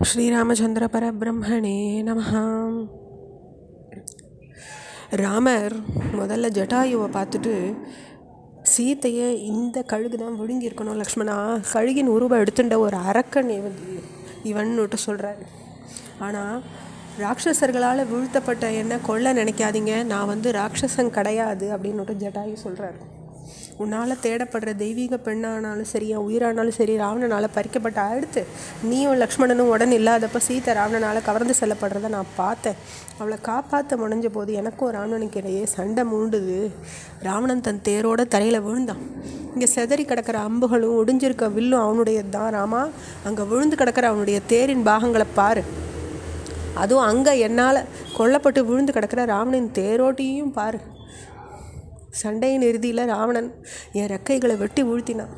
ஸ்ரீராமச்சந்திர பரபிரம்மணே நமஹ. ராமர் முதல்ல ஜட்டாயுவை பார்த்துட்டு சீத்தையை இந்த கழுகு தான் விழுங்கியிருக்கணும் லக்ஷ்மணா, கழுகின் உருவம் எடுத்துட்ட ஒரு அரக்கன் இவன்னுட்டு சொல்கிறார். ஆனால் ராட்சசர்களால் வீழ்த்தப்பட்ட என்ன கொல்ல நினைக்காதீங்க, நான் ராட்சசன் கிடையாது அப்படின்னுட்டு ஜட்டாயு சொல்கிறார். உன்னால் தேடப்படுற தெய்வீக பெண்ணானாலும் சரி, உயிரானாலும் சரி, ராவணனால் பறிக்கப்பட்ட அடுத்து நீயும் லக்ஷ்மணனும் உடன் இல்லாதப்போ சீத்தை ராவணனால் கவர்ந்து செல்லப்படுறத நான் பார்த்தேன். அவளை காப்பாற்ற முனைஞ்ச போது எனக்கும் ராவணனுக்கு இடையே சண்டை மூண்டுது. ராவணன் தன் தேரோட தரையில் விழுந்தான். இங்கே செதறி கிடக்கிற அம்புகளும் ஒடிஞ்சிருக்க வில்லும் அவனுடையது தான். ராமா, அங்கே விழுந்து கிடக்கிற அவனுடைய தேரின் பாகங்களை பாரு. அதுவும் அங்கே என்னால் கொல்லப்பட்டு விழுந்து கிடக்கிற ராவணன் தேரோட்டியும் பாரு. சண்டையின் இறுதியில் ராவணன் என் ரெக்கைகளை வெட்டி வீழ்த்தினான்.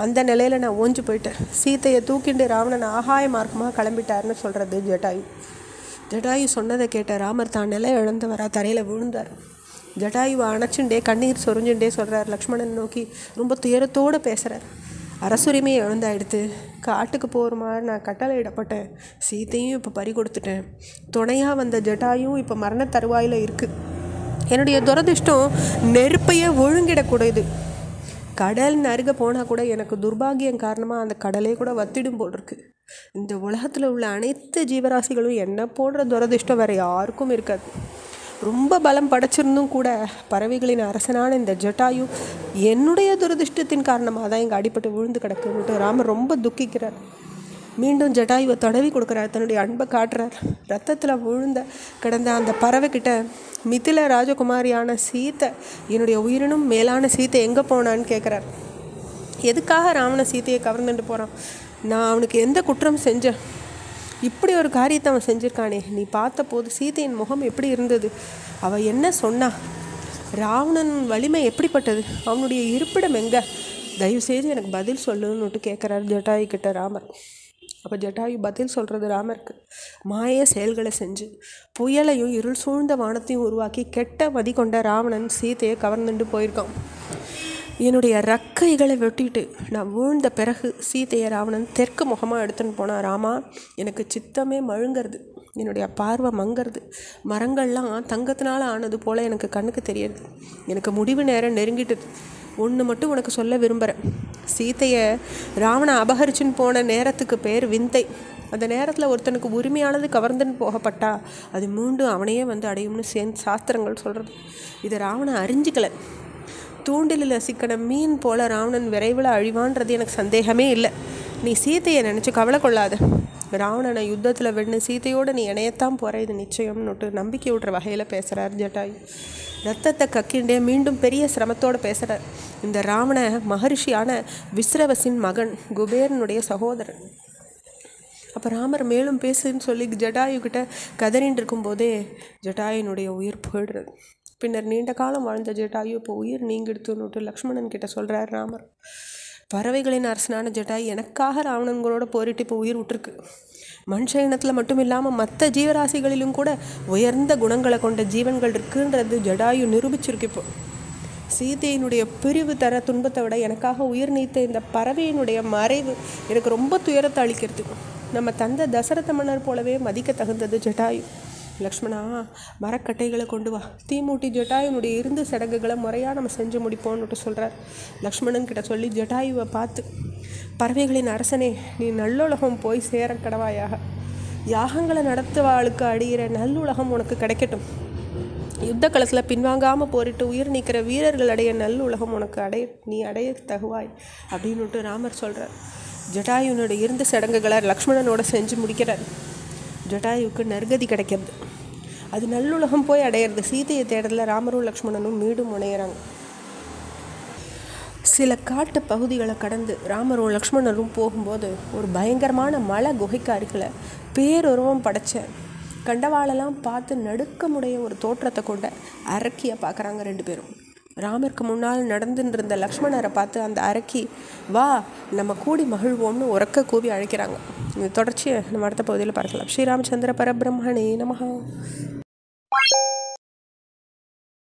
அந்த நிலையில் நான் ஓஞ்சு போயிட்டேன். சீத்தையை தூக்கிண்டு ராவணன் ஆகாய மார்க்கமாக கிளம்பிட்டார்னு சொல்கிறது ஜட்டாயு. ஜட்டாயு சொன்னதை கேட்ட ராமர் தான் நிலை இழந்தவரா தரையில் விழுந்தார். ஜட்டாயுவை அணைச்சுண்டே கண்ணீர் சொரிஞ்சுட்டே சொல்கிறார். லக்ஷ்மணன் நோக்கி ரொம்ப துயரத்தோடு பேசுகிறார். அரசுரிமையை இழந்தாயிடுத்து, காட்டுக்கு போகிற மாதிரி நான் கட்டளை இடப்பட்டேன். சீத்தையும் இப்போ பறி கொடுத்துட்டேன். துணையாக வந்த ஜட்டாயும் இப்போ மரண தருவாயில் இருக்குது. என்னுடைய துரதிர்ஷ்டம் நெருப்பையே ஒழுங்கிடக்கூடாது. கடல் அருக போனால் கூட எனக்கு துர்பாகியம் காரணமாக அந்த கடலே கூட வத்திடும் போல் இருக்கு. இந்த உலகத்தில் உள்ள அனைத்து ஜீவராசிகளும் என்ன போடுற துரதிர்ஷ்டம் வேறு யாருக்கும் இருக்காது. ரொம்ப பலம் படைச்சிருந்தும் கூட பறவைகளின் அரசனான இந்த ஜட்டாயு என்னுடைய துரதிர்ஷ்டத்தின் காரணமாக தான் இங்கே அடிபட்டு விழுந்து கிடக்குன்னுட்டு ராமர் ரொம்ப துக்கிக்கிறார். மீண்டும் ஜட்டாயுவை தடவி கொடுக்குறார், தன்னுடைய அன்பை காட்டுறார். ரத்தத்தில் விழுந்த கிடந்த அந்த பறவைக்கிட்ட மிதில ராஜகுமாரியான சீத்தை, என்னுடைய உயிரினும் மேலான சீத்தை எங்கே போனான்னு கேட்குறார். எதுக்காக ராவண சீத்தையை கவர்ந்துட்டு போகிறான்? நான் அவனுக்கு எந்த குற்றம் செஞ்சேன்? இப்படி ஒரு காரியத்தை அவன் செஞ்சுருக்கானே. நீ பார்த்த போது சீத்தையின் முகம் எப்படி இருந்தது? அவள் என்ன சொன்னா? ராவணன் வலிமை எப்படிப்பட்டது? அவனுடைய இருப்பிடம் எங்கே? தயவுசெய்து எனக்கு பதில் சொல்லுன்னுட்டு கேட்குறாரு ஜட்டாயு கிட்ட ராமர். அப்போ ஜட்டாயு பதில் சொல்கிறது ராமருக்கு, மாய செயல்களை செஞ்சு புயலையும் இருள் சூழ்ந்த வானத்தையும் உருவாக்கி கெட்ட மதி கொண்ட ராவணன் சீத்தையை கவர்ந்துட்டு போயிருக்கான். என்னுடைய ரக்கைகளை வெட்டிட்டு நான் வீழ்ந்த பிறகு சீத்தையை ராவணன் தெற்கு முகமாக எடுத்துன்னு போனான். ராமா, எனக்கு சித்தமே மழுங்கிறது, என்னுடைய பார்வை மங்கிறது, மரங்கள்லாம் தங்கத்தினால் ஆனது போல் எனக்கு கண்ணுக்கு தெரியுது. எனக்கு முடிவு நேரம் நெருங்கிட்டுது. ஒன்று மட்டும் உனக்கு சொல்ல விரும்புகிறேன். சீத்தையை ராவணன் அபகரிச்சுன்னு போன நேரத்துக்கு பேர் விந்தை. அந்த நேரத்தில் ஒருத்தனுக்கு உரிமையானது கவர்ந்துன்னு போகப்பட்டா அது மீண்டும் அவனையே அடையும்னு சாஸ்திரங்கள் சொல்கிறது. இதை ராவணன் அறிஞ்சிக்கலை. தூண்டிலில் சிக்கன மீன் போல் ராவணன் விரைவில் அழிவான்றது எனக்கு சந்தேகமே இல்லை. நீ சீத்தையை நினச்சி கவலை கொள்ளாத. ராவணனை யுத்தத்தில் வெண்ணு சீத்தையோடு நீ இணையத்தான் போகிற, இது நிச்சயம்னுட்டு நம்பிக்கை விட்ற வகையில் பேசுகிறார் ஜட்டாயு. ரத்தத்தை கக்கிண்டே மீண்டும் பெரிய சிரமத்தோடு பேசுகிறார். இந்த ராவண மகரிஷியான விஸ்ரவசின் மகன், குபேரனுடைய சகோதரன். அப்போ ராமர் மேலும் பேசுன்னு சொல்லி ஜட்டாயு கிட்ட கதறின்னு இருக்கும்போதே ஜட்டாயுனுடைய உயிர் போயிடுறது. பின்னர் நீண்ட காலம் வாழ்ந்த ஜட்டாயு இப்போ உயிர் நீங்கிடுத்துன்னுட்டு லக்ஷ்மணன் கிட்ட சொல்கிறார் ராமர். பறவைகளின் அரசனான ஜட்டாயு எனக்காக ராவணன்களோட போரிட்டு இப்போ உயிர் விட்டுருக்கு. மனுஷ இனத்தில் மட்டும் இல்லாமல் மற்ற ஜீவராசிகளிலும் கூட உயர்ந்த குணங்களை கொண்ட ஜீவன்கள் இருக்குன்றது ஜட்டாயு நிரூபிச்சிருக்கு. இப்போ சீதையினுடைய பிரிவு தர துன்பத்தை விட எனக்காக உயிர் நீத்த இந்த பறவையினுடைய மறைவு எனக்கு ரொம்ப துயரத்தை அளிக்கிறது. நம்ம தந்தை தசரத மன்னர் போலவே மதிக்க தகுந்தது ஜட்டாயு. லக்ஷ்மணா, மரக்கட்டைகளை கொண்டு வா, தீமூட்டி ஜட்டாயுனுடைய இருந்து சடங்குகளை முறையாக நம்ம செஞ்சு முடிப்போம்னுட்டு சொல்கிறார். லக்ஷ்மணன் கிட்ட சொல்லி ஜட்டாயுவை பார்த்து, பறவைகளின் அரசனே, நீ நல்லுலகம் போய் சேர கடவாயாக. யாகங்களை நடத்துவாளுக்கு அடையிற நல்லுலகம் உனக்கு கிடைக்கட்டும். யுத்த களத்தில் பின்வாங்காமல் போரிட்டு உயிர் நீக்கிற வீரர்கள் அடைய நல்லுலகம் உனக்கு நீ அடைய தகுவாய் அப்படின்னுட்டு ராமர் சொல்கிறார். ஜட்டாயுனுடைய இருந்து சடங்குகளை லக்ஷ்மணனோட செஞ்சு முடிக்கிறார். ஜட்டாயுவுக்கு நற்கதி கிடைக்கிறது. அது நல்லுலகம் போய் அடையிறது. சீதையை தேடல ராமரும் லக்ஷ்மணனும் மீண்டும் முனையிறாங்க. சில காட்டு பகுதிகளை கடந்து ராமரும் லக்ஷ்மணரும் போகும்போது ஒரு பயங்கரமான மலை குகைக்கு அருகில் பேருருவம் படைச்ச கண்டவாளெல்லாம் பார்த்து நடுக்கமுடைய ஒரு தோற்றத்தை கொண்ட அரக்கியை பார்க்குறாங்க ரெண்டு பேரும். ராமருக்கு முன்னால் நடந்துட்டு இருந்த லக்ஷ்மணரை பார்த்து அந்த அரக்கி, வா நம்ம கூடி மகிழ்வோம்னு உறக்க கூவி அழைக்கிறாங்க. இந்த தொடர்ச்சியை நம்ம அடுத்த பகுதியில் பார்க்கலாம். ஸ்ரீராமச்சந்திர பரபிரம்மணே நமஹ.